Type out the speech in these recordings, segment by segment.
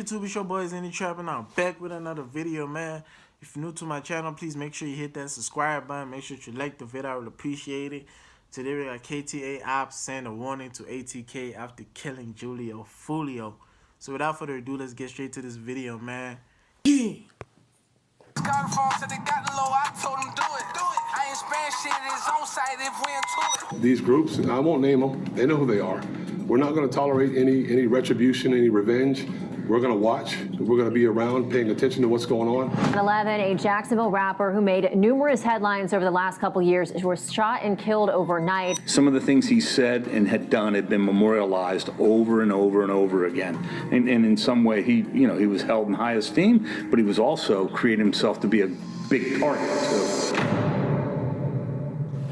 YouTube? It's your boy Xenny Trapping. I'm back with another video, man. If you're new to my channel, please make sure you hit that subscribe button. Make sure you like the video. I would appreciate it. Today we got KTA Opps send a warning to ATK after killing Julio Foolio. So without further ado, let's get straight to this video, man. Yeah. These groups, I won't name them, they know who they are. We're not going to tolerate any retribution, any revenge. We're going to watch. We're going to be around paying attention to what's going on. At 11, a Jacksonville rapper who made numerous headlines over the last couple years was shot and killed overnight. Some of the things he said and had done had been memorialized over and over and over again. And in some way, he was held in high esteem, but he was also creating himself to be a big target.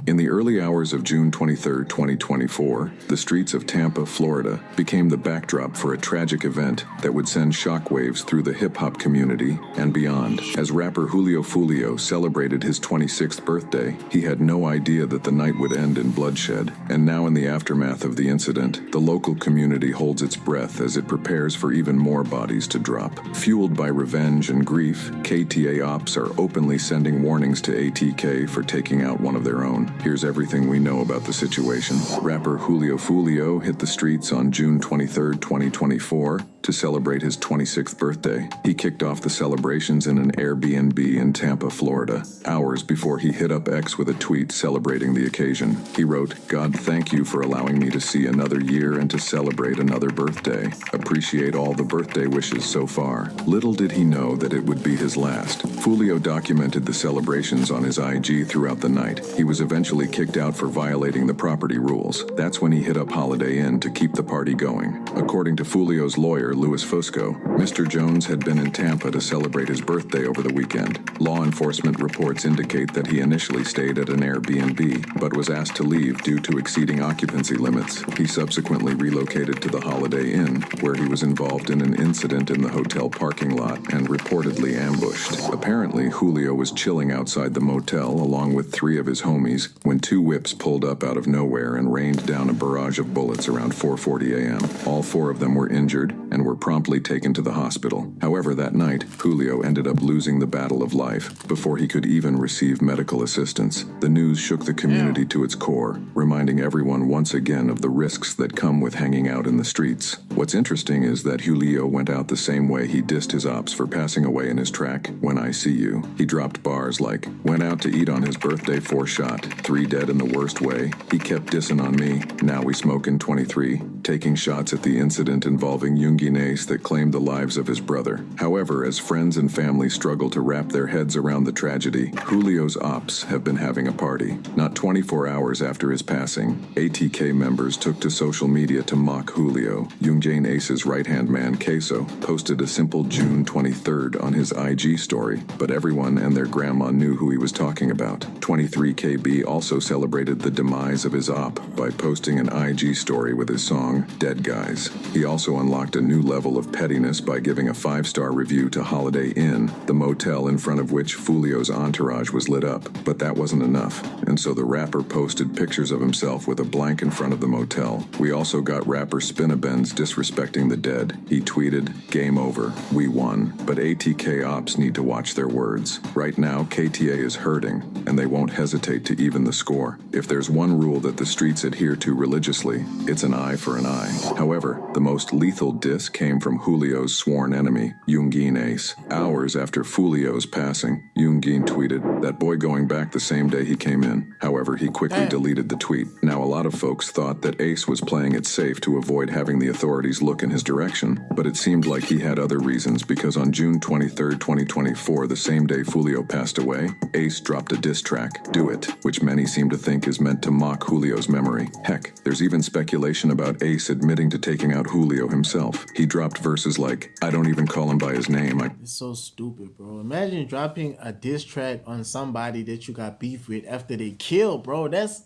In the early hours of June 23, 2024, the streets of Tampa, Florida, became the backdrop for a tragic event that would send shockwaves through the hip-hop community and beyond. As rapper Julio Foolio celebrated his 26th birthday, he had no idea that the night would end in bloodshed. And now in the aftermath of the incident, the local community holds its breath as it prepares for even more bodies to drop. Fueled by revenge and grief, KTA Opps are openly sending warnings to ATK for taking out one of their own. Here's everything we know about the situation. Rapper Julio Foolio hit the streets on June 23, 2024 to celebrate his 26th birthday. He kicked off the celebrations in an Airbnb in Tampa, Florida, hours before he hit up X with a tweet celebrating the occasion. He wrote, "God, thank you for allowing me to see another year and to celebrate another birthday. Appreciate all the birthday wishes so far." Little did he know that it would be his last. Foolio documented the celebrations on his IG throughout the night. He was eventually kicked out for violating the property rules. That's when he hit up Holiday Inn to keep the party going. According to Foolio's lawyer, Louis Fusco, Mr. Jones had been in Tampa to celebrate his birthday over the weekend. Law enforcement reports indicate that he initially stayed at an Airbnb, but was asked to leave due to exceeding occupancy limits. He subsequently relocated to the Holiday Inn, where he was involved in an incident in the hotel parking lot and reportedly ambushed. Apparently, Julio was chilling outside the motel along with 3 of his homies when 2 whips pulled up out of nowhere and rained down a barrage of bullets around 4:40 a.m. All 4 of them were injured and were promptly taken to the hospital. However, that night, Julio ended up losing the battle of life before he could even receive medical assistance. The news shook the community to its core, reminding everyone once again of the risks that come with hanging out in the streets. What's interesting is that Julio went out the same way he dissed his ops for passing away in his track, "When I See You." He dropped bars like, "Went out to eat on his birthday, 4 shot, 3 dead in the worst way. He kept dissing on me. Now we smoking 23, taking shots at the incident involving lling that claimed the lives of his brother." However, as friends and family struggle to wrap their heads around the tragedy, Julio's ops have been having a party. Not 24 hours after his passing, ATK members took to social media to mock Julio. lling Ace's right-hand man, Queso, posted a simple June 23rd on his IG story, but everyone and their grandma knew who he was talking about. 23KB also celebrated the demise of his op by posting an IG story with his song, "Dead Guys." He also unlocked a new level of pettiness by giving a 5-star review to Holiday Inn, the motel in front of which Foolio's entourage was lit up. But that wasn't enough, and so the rapper posted pictures of himself with a blank in front of the motel. We also got rapper Spinabenz disrespecting the dead. He tweeted, "Game over, we won." But ATK Opps need to watch their words. Right now, KTA is hurting, and they won't hesitate to even the score. If there's one rule that the streets adhere to religiously, it's an eye for an eye. However, the most lethal diss came from Julio's sworn enemy, lling Ace. Hours after Foolio's passing, lling tweeted, "That boy going back the same day he came in." However, he quickly deleted the tweet. Now, a lot of folks thought that Ace was playing it safe to avoid having the authorities look in his direction, but it seemed like he had other reasons, because on June 23, 2024, the same day Foolio passed away, Ace dropped a diss track, "Do It," which many seem to think is meant to mock Julio's memory. Heck, there's even speculation about Ace admitting to taking out Julio himself. He dropped verses like, "I don't even call him by his name." It's so stupid, bro. Imagine dropping a diss track on somebody that you got beef with after they killed, bro. That's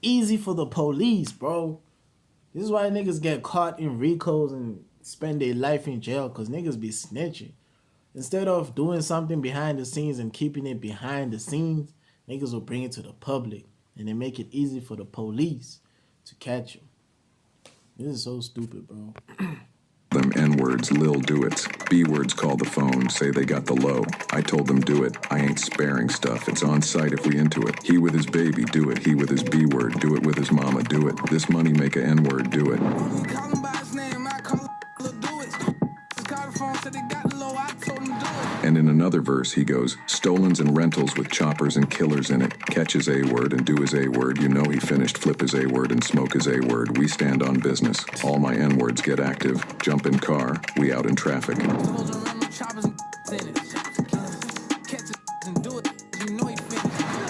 easy for the police, bro. This is why niggas get caught in RICOs and spend their life in jail, because niggas be snitching. Instead of doing something behind the scenes and keeping it behind the scenes, niggas will bring it to the public, and they make it easy for the police to catch you. This is so stupid, bro. Them and N-words, lil do-its. B-words call the phone, say they got the low. I told them do it, I ain't sparing stuff. It's on site if we into it. He with his baby, do it. He with his B-word, do it with his mama, do it. This money make a N-word, do it. And in another verse, he goes, stolens and rentals with choppers and killers in it. Catch his A-word and do his A-word. You know he finished, flip his A-word and smoke his A-word. We stand on business. All my N-words get active. Jump in car, we out in traffic.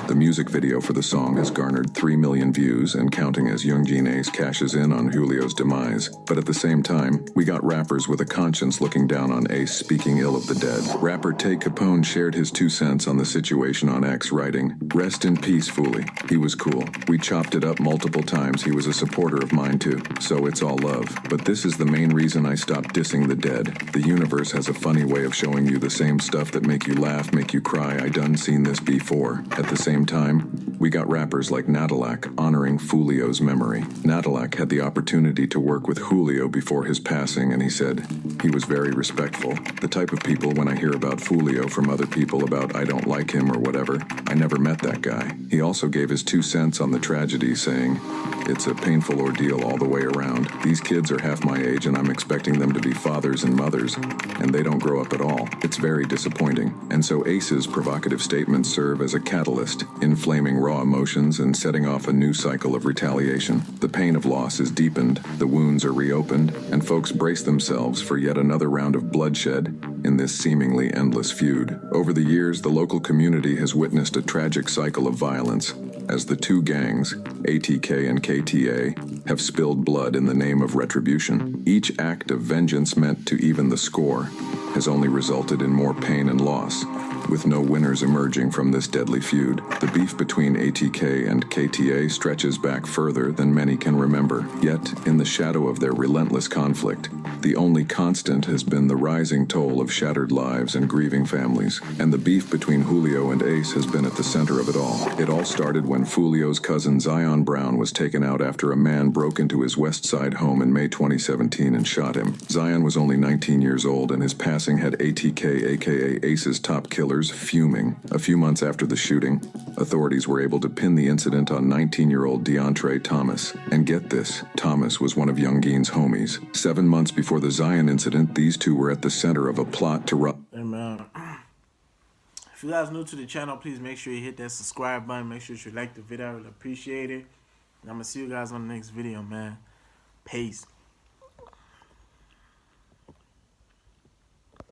The music video for the song has garnered 3 million views and counting as Young Ace cashes in on Julio's demise. But at the same time, we got rappers with a conscience looking down on Ace speaking ill of the dead. Rapper Tay Capone shared his 2 cents on the situation on X, writing, "Rest in peace, Foolie. He was cool. We chopped it up multiple times. He was a supporter of mine too. So it's all love. But this is the main reason I stopped dissing the dead. The universe has a funny way of showing you the same stuff that make you laugh, make you cry. I done seen this before." At the same time, we got rappers like Nadalak honoring Foolio's memory. Nadalak had the opportunity to work with Julio before his passing, and he said he was very respectful. The type of people, when I hear about Foolio from other people about I don't like him or whatever, I never met that guy. He also gave his 2 cents on the tragedy, saying, "It's a painful ordeal all the way around. These kids are half my age and I'm expecting them to be fathers and mothers, and they don't grow up at all. It's very disappointing." And so Ace's provocative statements serve as a catalyst, inflaming raw emotions and setting off a new cycle of retaliation. The pain of loss is deepened, the wounds are reopened, and folks brace themselves for yet another round of bloodshed in this seemingly endless feud. Over the years, the local community has witnessed a tragic cycle of violence as the 2 gangs, ATK and KTA, have spilled blood in the name of retribution. Each act of vengeance meant to even the score has only resulted in more pain and loss, with no winners emerging from this deadly feud. The beef between ATK and KTA stretches back further than many can remember. Yet, in the shadow of their relentless conflict, the only constant has been the rising toll of shattered lives and grieving families. And the beef between Julio and Ace has been at the center of it all. It all started when Foolio's cousin Zion Brown was taken out after a man broke into his West Side home in May 2017 and shot him. Zion was only 19 years old, and his passing had ATK, aka Ace's top killers, fuming. A few months after the shooting, authorities were able to pin the incident on 19-year-old DeAndre Thomas. And get this, Thomas was one of Young Geen's homies. 7 months before the Zion incident, these two were at the center of a plot to rob. Hey man, if you guys new to the channel, please make sure you hit that subscribe button. Make sure you like the video. I really appreciate it. And I'm gonna see you guys on the next video, man. Peace.